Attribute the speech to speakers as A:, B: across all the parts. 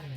A: All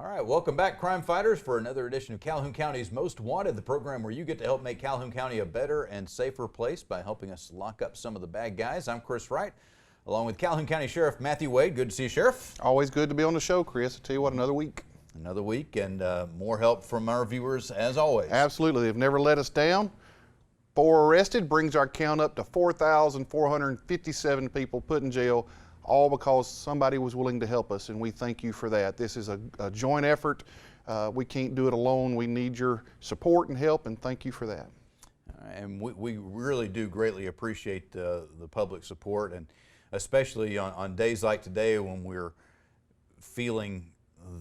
A: right, welcome back, crime fighters, for another edition of Calhoun County's Most Wanted, the program where you get to help make Calhoun County a better and safer place by helping us lock up some of the bad guys. I'm Chris Wright, along with Calhoun County Sheriff Matthew Wade. Good to see you, Sheriff.
B: Always good to be on the show, Chris. I tell you what, another week.
A: Another week, and more help from our viewers as always.
B: Absolutely, they've never let us down. 4 arrested brings our count up to 4,457 people put in jail, all because somebody was willing to help us, and we thank you for that. This is a joint effort. We can't do it alone. We need your support and help, and thank you for that.
A: And we really do greatly appreciate the public support, and especially on days like today when we're feeling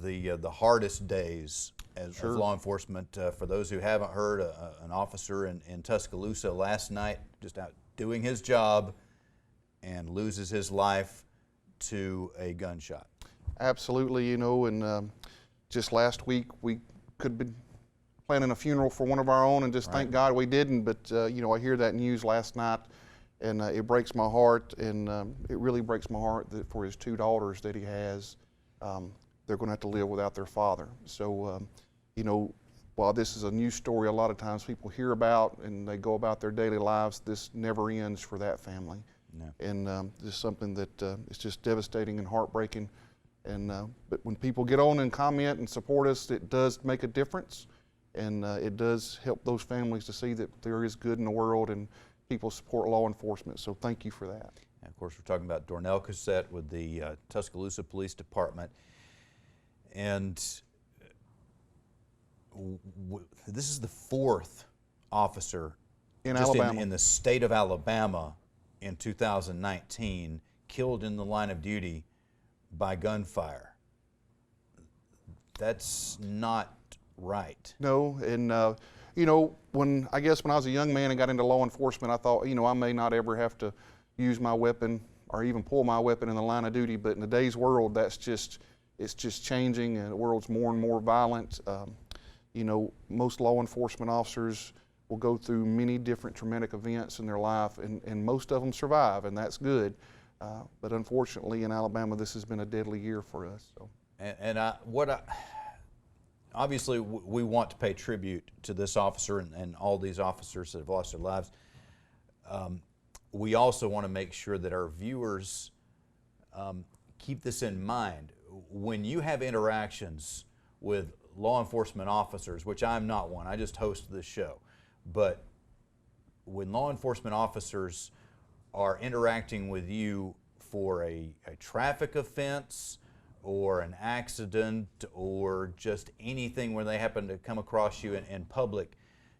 A: the hardest days as law enforcement. For those who haven't heard, an officer in Tuscaloosa last night just out doing his job and loses his life to a gunshot.
B: Absolutely, you know, and just last week we could have been planning a funeral for one of our own, and just thank God we didn't. But you know, I hear that news last night, and it breaks my heart, and it really breaks my heart that for his 2 daughters that he has, they're going to have to live without their father. So, you know, while this is a news story a lot of times people hear about and they go about their daily lives, this never ends for that family. No. And this is something that is just devastating and heartbreaking. And but when people get on and comment and support us, it does make a difference, and it does help those families to see that there is good in the world and people support law enforcement. So thank you for that.
A: And of course, we're talking about Dornell Cassette with the Tuscaloosa Police Department. And this is the 4th officer
B: in
A: just
B: Alabama,
A: in the state of Alabama in 2019 killed in the line of duty by gunfire. That's not right.
B: No, and you know, when I was a young man and got into law enforcement, I thought, you know, I may not ever have to use my weapon or even pull my weapon in the line of duty. But in today's world, it's just changing, and the world's more and more violent. You know, most law enforcement officers will go through many different traumatic events in their life, and most of them survive, and that's good. But unfortunately, in Alabama, this has been a deadly year for us. So.
A: Obviously, we want to pay tribute to this officer and all these officers that have lost their lives. We also want to make sure that our viewers keep this in mind. When you have interactions with law enforcement officers, which I'm not one, I just host this show, but when law enforcement officers are interacting with you for a traffic offense or an accident or just anything where they happen to come across you in public,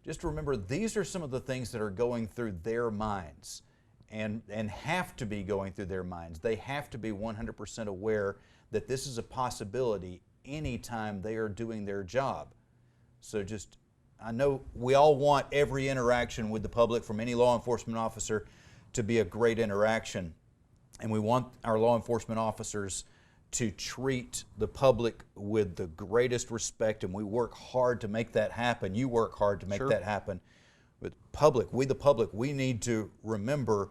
A: just remember these are some of the things that are going through their minds and have to be going through their minds. They have to be 100% aware that this is a possibility anytime they are doing their job. So I know we all want every interaction with the public from any law enforcement officer to be a great interaction, and we want our law enforcement officers to treat the public with the greatest respect, and we work hard to make that happen. You work hard to make that happen. But the public, we need to remember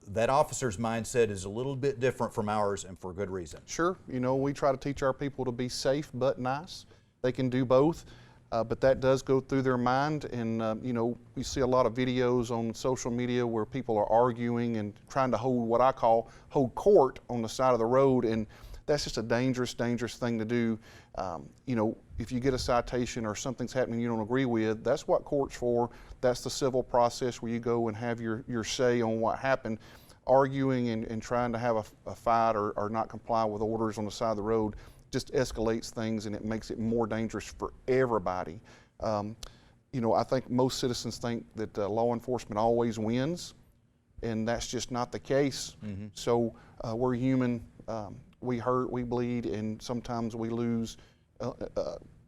A: that officer's mindset is a little bit different from ours, and for good reason.
B: Sure, you know, we try to teach our people to be safe but nice. They can do both, but that does go through their mind. And you know, we see a lot of videos on social media where people are arguing and trying to hold what I call hold court on the side of the road, and that's just a dangerous thing to do. You know, if you get a citation or something's happening you don't agree with, that's what court's for. That's the civil process where you go and have your say on what happened. Arguing and trying to have a fight or not comply with orders on the side of the road just escalates things, and it makes it more dangerous for everybody. You know, I think most citizens think that law enforcement always wins, and that's just not the case. Mm-hmm. So we're human. We hurt, we bleed, and sometimes we lose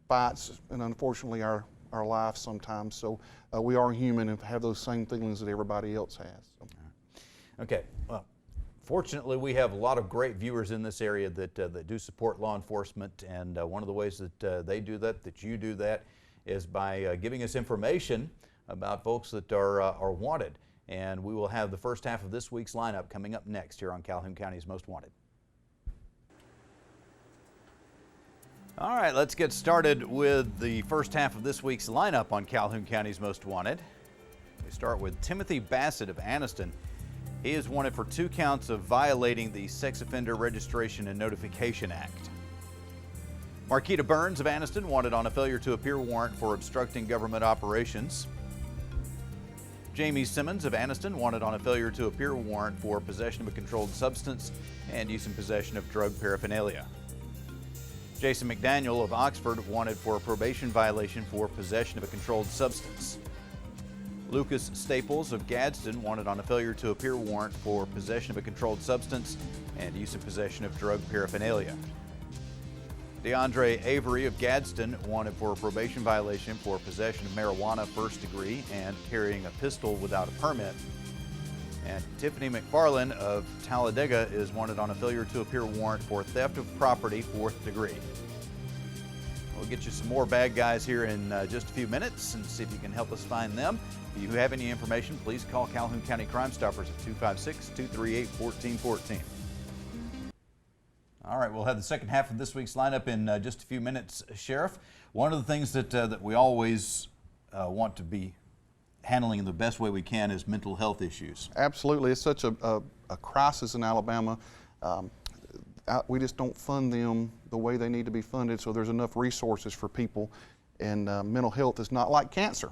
B: fights, and unfortunately our lives sometimes. So we are human and have those same feelings that everybody else has. So.
A: Okay, well, fortunately we have a lot of great viewers in this area that do support law enforcement, and one of the ways that they do that, that you do that, is by giving us information about folks that are wanted. And we will have the first half of this week's lineup coming up next here on Calhoun County's Most Wanted. All right, let's get started with the first half of this week's lineup on Calhoun County's Most Wanted. We start with Timothy Bassett of Anniston. He is wanted for 2 counts of violating the Sex Offender Registration and Notification Act. Marquita Burns of Anniston wanted on a failure to appear warrant for obstructing government operations. Jamie Simmons of Anniston wanted on a failure to appear warrant for possession of a controlled substance and use and possession of drug paraphernalia. Jason McDaniel of Oxford wanted for a probation violation for possession of a controlled substance. Lucas Staples of Gadsden wanted on a failure to appear warrant for possession of a controlled substance and use and possession of drug paraphernalia. DeAndre Avery of Gadsden wanted for a probation violation for possession of marijuana first degree and carrying a pistol without a permit. And Tiffany McFarland of Talladega is wanted on a failure to appear warrant for theft of property, 4th degree. We'll get you some more bad guys here in just a few minutes and see if you can help us find them. If you have any information, please call Calhoun County Crime Stoppers at 256-238-1414. All right, we'll have the second half of this week's lineup in just a few minutes, Sheriff. One of the things that we always want to be handling in the best way we can is mental health issues.
B: Absolutely. It's such a crisis in Alabama. We just don't fund them the way they need to be funded, so there's enough resources for people. And mental health is not like cancer.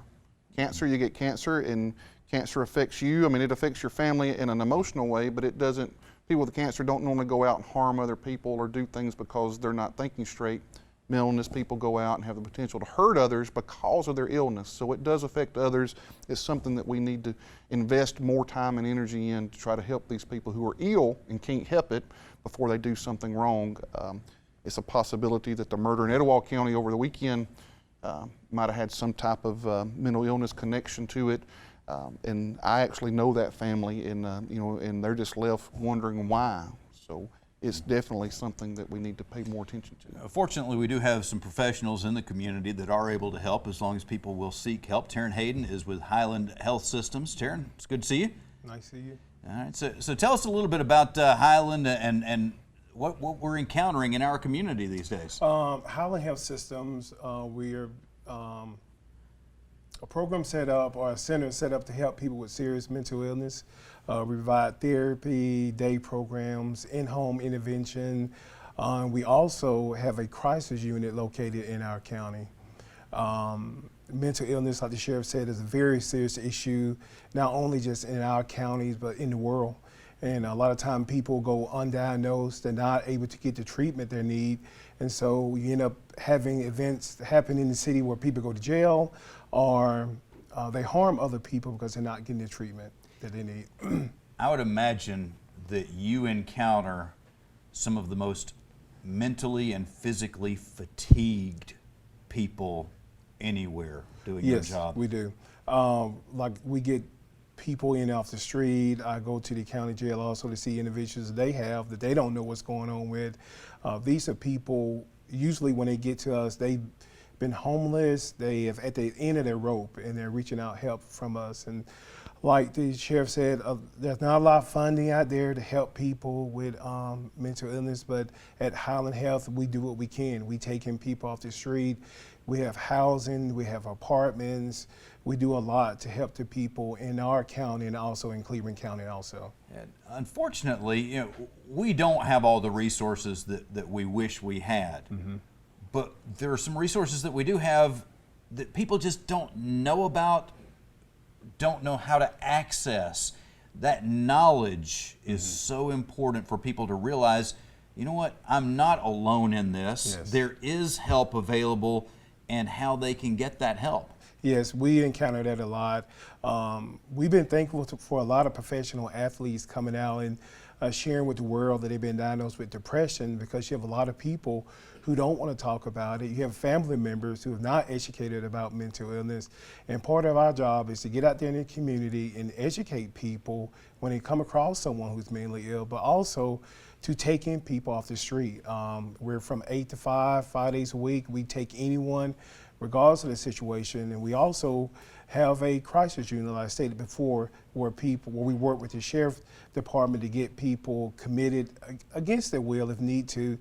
B: Cancer, you get cancer, and cancer affects you. I mean, it affects your family in an emotional way, but it doesn't. People with cancer don't normally go out and harm other people or do things because they're not thinking straight. Mental illness people go out and have the potential to hurt others because of their illness. So it does affect others. It's something that we need to invest more time and energy in to try to help these people who are ill and can't help it before they do something wrong. It's a possibility that the murder in Etowah County over the weekend might have had some type of mental illness connection to it. And I actually know that family, and and they're just left wondering why. So it's definitely something that we need to pay more attention to.
A: Fortunately, we do have some professionals in the community that are able to help as long as people will seek help. Taryn Hayden is with Highland Health Systems. Taryn, it's good to see you.
C: Nice to see you.
A: All right, so tell us a little bit about Highland and what we're encountering in our community these days.
C: Highland Health Systems, we're a program set up, or a center set up to help people with serious mental illness. We provide therapy, day programs, in-home intervention. We also have a crisis unit located in our county. Mental illness, like the sheriff said, is a very serious issue, not only just in our counties, but in the world. And a lot of time people go undiagnosed, they're not able to get the treatment they need. And so you end up having events happen in the city where people go to jail, or they harm other people because they're not getting the treatment that they need.
A: I would imagine that you encounter some of the most mentally and physically fatigued people anywhere doing your job.
C: Yes, we do. Like we get people in off the street. I go to the county jail also to see individuals they have that they don't know what's going on with. These are people, usually when they get to us, they've been homeless, they have at the end of their rope, and they're reaching out help from us. And like the sheriff said, there's not a lot of funding out there to help people with mental illness, but at Highland Health, we do what we can. We take in people off the street. We have housing, we have apartments. We do a lot to help the people in our county and also in Cleveland County also.
A: And unfortunately, we don't have all the resources that we wish we had. Mm-hmm. But there are some resources that we do have that people just don't know about, don't know how to access. That knowledge is so important for people to realize, you know what, I'm not alone in this. Yes. There is help available, and how they can get that help.
C: Yes, we encounter that a lot. We've been thankful for a lot of professional athletes coming out and sharing with the world that they've been diagnosed with depression, because you have a lot of people who don't want to talk about it. You have family members who are not educated about mental illness. And part of our job is to get out there in the community and educate people when they come across someone who's mentally ill, but also to take in people off the street. We're from 8 to 5, 5 days a week. We take anyone regardless of the situation. And we also have a crisis unit, like I stated before, where we work with the sheriff department to get people committed against their will, if need to,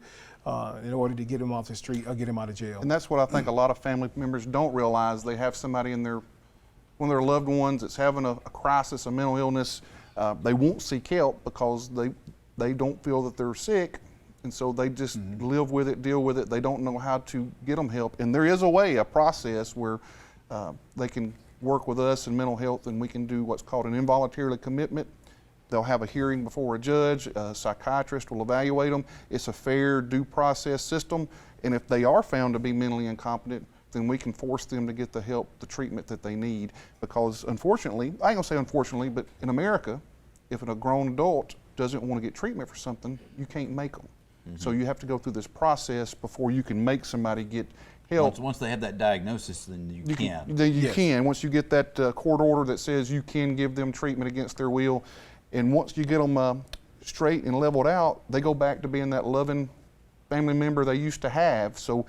C: in order to get them off the street or get them out of jail.
B: And that's what I think a lot of family members don't realize. They have somebody one of their loved ones that's having a crisis, a mental illness. They won't seek help because they don't feel that they're sick, and so they just live with it, deal with it. They don't know how to get them help. And there is a process where they can work with us in mental health, and we can do what's called an involuntary commitment. They'll have a hearing before a judge. A psychiatrist will evaluate them. It's a fair due process system, and if they are found to be mentally incompetent, then we can force them to get the help, the treatment that they need. Because unfortunately, I ain't gonna say unfortunately, but in America, if a grown adult doesn't want to get treatment for something, you can't make them. So you have to go through this process before you can make somebody get help.
A: Once they have that diagnosis, then you can.
B: Then you
C: Yes.
B: can. Once you get that court order that says you can give them treatment against their will, and once you get them straight and leveled out, they go back to being that loving family member they used to have. So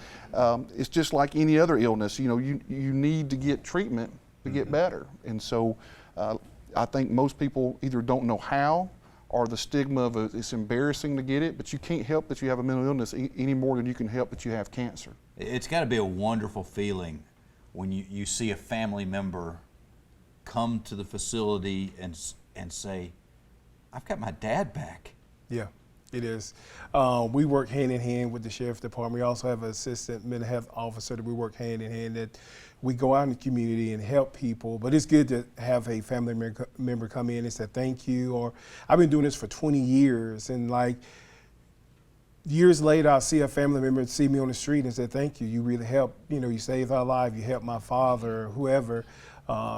B: it's just like any other illness. You know, you need to get treatment to get better. And so I think most people either don't know how, or the stigma of it's embarrassing to get it, but you can't help that you have a mental illness any more than you can help that you have cancer.
A: It's got to be a wonderful feeling when you see a family member come to the facility and say, I've got my dad back.
C: Yeah, it is. We work hand in hand with the sheriff department. We also have an assistant mental health officer that we work hand in hand, that we go out in the community and help people. But it's good to have a family member come in and say thank you. Or I've been doing this for 20 years, and like years later, I'll see a family member see me on the street and say thank you. You really helped. You know, you saved our life. You helped my father or whoever.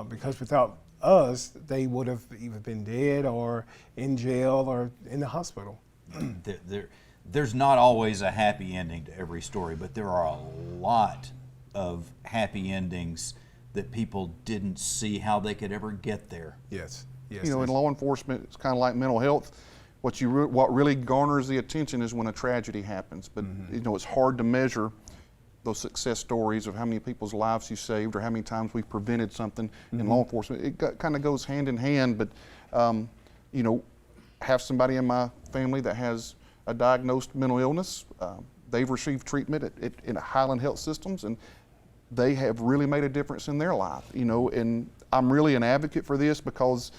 C: Because without us, they would have either been dead or in jail or in the hospital.
A: There's not always a happy ending to every story, but there are a lot of happy endings that people didn't see how they could ever get there.
C: Yes. Yes.
B: You know, in law enforcement, it's kind of like mental health. What really garners the attention is when a tragedy happens. But you know, it's hard to measure those success stories of how many people's lives you saved or how many times we've prevented something in law enforcement. It kind of goes hand in hand. But you know, have somebody in my family that has a diagnosed mental illness. They've received treatment in Highland Health Systems, and they have really made a difference in their life. You know, and I'm really an advocate for this because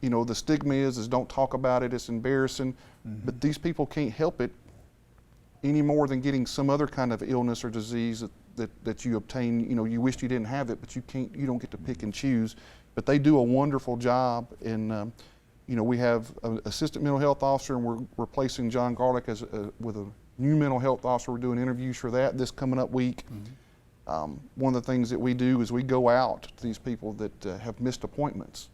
B: you know, the stigma is don't talk about it, it's embarrassing, but these people can't help it any more than getting some other kind of illness or disease that you obtain. You know, you wished you didn't have it, but you don't get to pick and choose. But they do a wonderful job, and you know, we have an assistant mental health officer, and we're replacing John Garlick with a new mental health officer. We're doing interviews for that this coming up week. One of the things that we do is we go out to these people that have missed appointments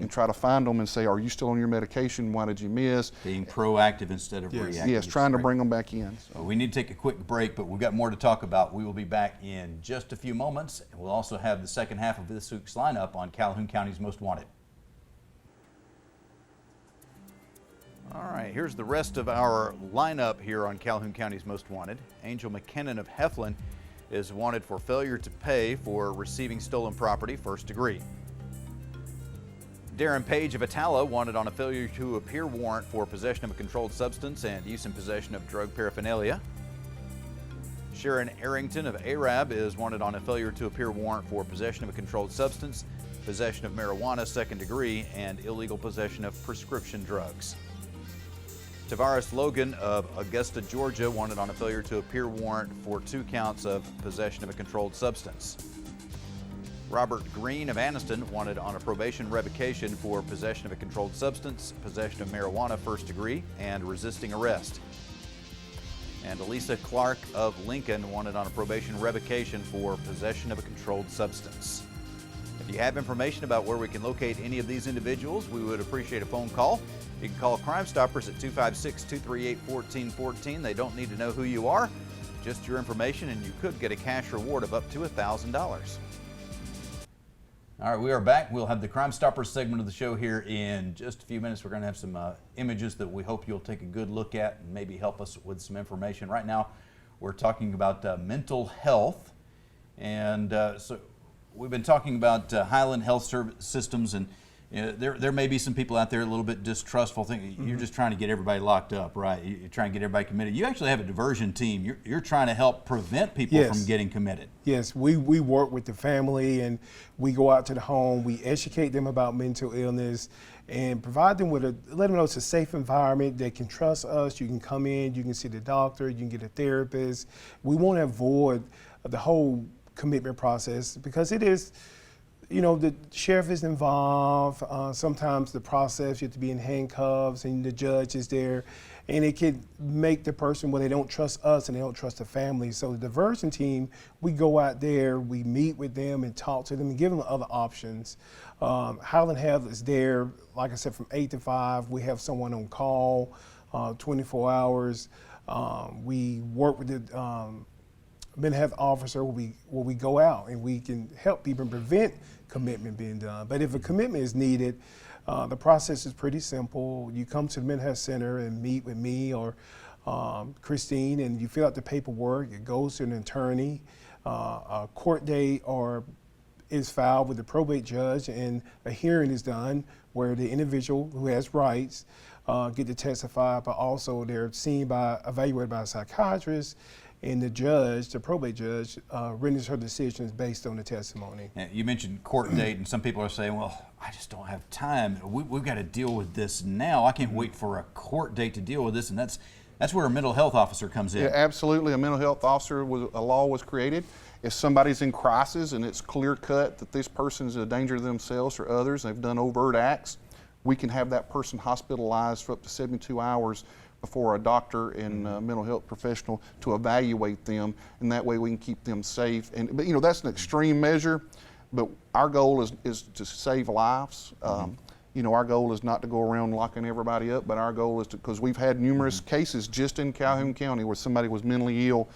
B: and try to find them and say, are you still on your medication? Why did you miss?
A: Being proactive instead of reactive.
B: Yes, trying to bring them back in.
A: So we need to take a quick break, but we've got more to talk about. We will be back in just a few moments, and we'll also have the second half of this week's lineup on Calhoun County's Most Wanted. All right, here's the rest of our lineup here on Calhoun County's Most Wanted. Angel McKinnon of Heflin is wanted for failure to pay for receiving stolen property, first degree. Darren Page of Atala wanted on a failure to appear warrant for possession of a controlled substance and use and possession of drug paraphernalia. Sharon Arrington of Arab is wanted on a failure to appear warrant for possession of a controlled substance, possession of marijuana, second degree, and illegal possession of prescription drugs. Tavares Logan of Augusta, Georgia wanted on a failure to appear warrant for 2 counts of possession of a controlled substance. Robert Green of Anniston wanted on a probation revocation for possession of a controlled substance, possession of marijuana, first degree, and resisting arrest. And Elisa Clark of Lincoln wanted on a probation revocation for possession of a controlled substance. If you have information about where we can locate any of these individuals, we would appreciate a phone call. You can call Crime Stoppers at 256-238-1414. They don't need to know who you are, just your information, and you could get a cash reward of up to $1,000. All right, we are back. We'll have the Crime Stoppers segment of the show here in just a few minutes. We're going to have some images that we hope you'll take a good look at and maybe help us with some information. Right now, we're talking about mental health And so we've been talking about Highland Health Systems, and there may be some people out there a little bit distrustful, thinking you're just trying to get everybody locked up, right? You're trying to get everybody committed. You actually have a diversion team. You're trying to help prevent people
C: Yes.
A: from getting committed.
C: Yes, we work with the family, and we go out to the home. We educate them about mental illness and provide them with let them know it's a safe environment. They can trust us. You can come in, you can see the doctor, you can get a therapist. We want to avoid the whole commitment process because it is, the sheriff is involved. Sometimes the process, you have to be in handcuffs and the judge is there. And it can make the person where they don't trust us and they don't trust the family. So the diversion team, we go out there, we meet with them and talk to them and give them other options. Highland Health is there, like I said, from 8 to 5. We have someone on call 24 hours. We work with the mental health officer where we go out and we can help people prevent commitment being done. But if a commitment is needed, the process is pretty simple. You come to the mental health center and meet with me or Christine, and you fill out the paperwork. It goes to an attorney. A court date is filed with the probate judge, and a hearing is done where the individual who has rights get to testify, but also they're evaluated by a psychiatrist. And the judge, the probate judge, renders her decisions based on the testimony.
A: Now, you mentioned court date, and some people are saying, well, I just don't have time. We've got to deal with this now. I can't wait for a court date to deal with this, and that's where a mental health officer comes in.
B: Yeah, absolutely. A mental health officer, a law was created. If somebody's in crisis and it's clear cut that this person's a danger to themselves or others, they've done overt acts, we can have that person hospitalized for up to 72 hours before a doctor and mental health professional to evaluate them, and that way we can keep them safe. But that's an extreme measure, but our goal is to save lives. Our goal is not to go around locking everybody up, but our goal is because we've had numerous cases just in Calhoun County where somebody was mentally ill,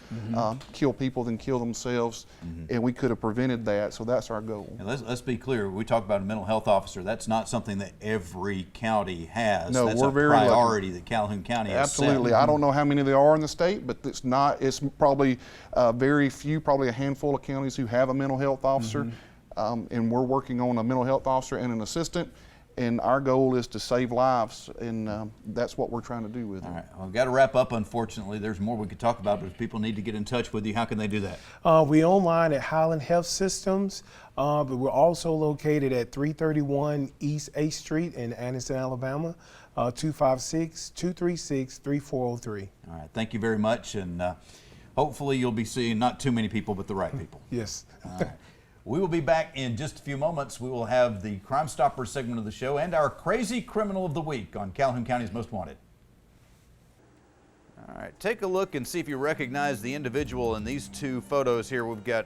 B: kill people, then kill themselves, and we could have prevented that, so that's our goal.
A: And let's be clear, we talk about a mental health officer. That's not something that every county has.
B: No,
A: that's
B: we're
A: a
B: very
A: priority
B: lucky.
A: that Calhoun County has set.
B: Absolutely. I don't know how many there are in the state, but it's probably very few, probably a handful of counties who have a mental health officer, and we're working on a mental health officer and an assistant. And our goal is to save lives, and that's what we're trying to do with it.
A: All right, well, we've got to wrap up, unfortunately. There's more we could talk about, but if people need to get in touch with you, how can they do that?
C: We're online at Highland Health Systems, but we're also located at 331 East 8th Street in Anniston, Alabama, 256-236-3403.
A: All right, thank you very much, and hopefully you'll be seeing not too many people, but the right people.
C: Yes.
A: All right. We will be back in just a few moments. We will have the Crime Stoppers segment of the show and our Crazy Criminal of the Week on Calhoun County's Most Wanted. All right, take a look and see if you recognize the individual in these two photos here. We've got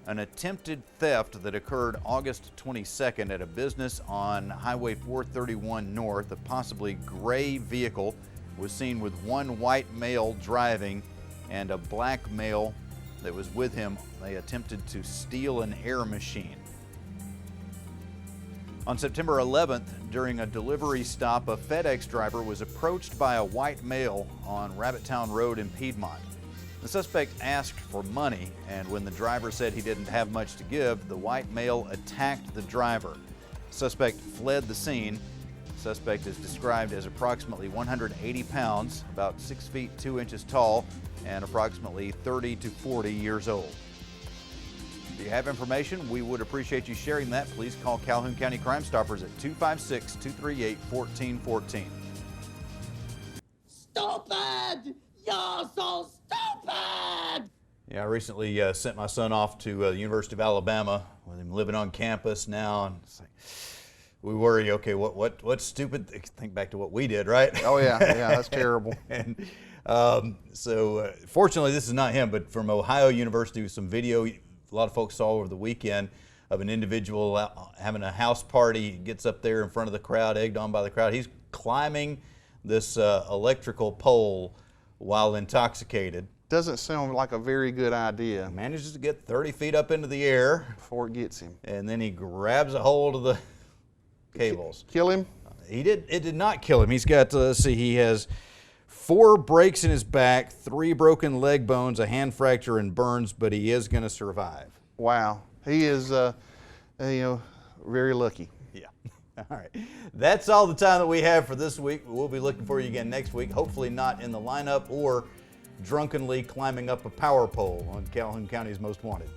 A: an attempted theft that occurred August 22nd at a business on Highway 431 North. A possibly gray vehicle was seen with one white male driving and a black male that was with him. They attempted to steal an air machine. On September 11th, during a delivery stop, a FedEx driver was approached by a white male on Rabbittown Road in Piedmont. The suspect asked for money, and when the driver said he didn't have much to give, the white male attacked the driver. Suspect fled the scene. Suspect is described as approximately 180 pounds, about 6 feet 2 inches tall, and approximately 30 to 40 years old. If you have information, we would appreciate you sharing that. Please call Calhoun County Crime Stoppers at 256-238-1414.
D: Stupid! You're so stupid!
A: Yeah, I recently sent my son off to the University of Alabama with him living on campus now, and it's like, we worry, okay, what's stupid? Think back to what we did, right?
B: Oh yeah, that's terrible.
A: And so fortunately, this is not him, but from Ohio University, with some video a lot of folks saw over the weekend of an individual having a house party. He gets up there in front of the crowd, egged on by the crowd. He's climbing this electrical pole while intoxicated.
B: Doesn't sound like a very good idea.
A: Manages to get 30 feet up into the air.
B: Before it gets him.
A: And then he grabs a hold of the cables.
B: Kill him?
A: It did not kill him. He's got, let's see, he has 4 breaks in his back, 3 broken leg bones, a hand fracture, and burns, but he is going to survive.
B: Wow, he is, very lucky.
A: Yeah. All right. That's all the time that we have for this week. We'll be looking for you again next week, hopefully not in the lineup or drunkenly climbing up a power pole on Calhoun County's Most Wanted.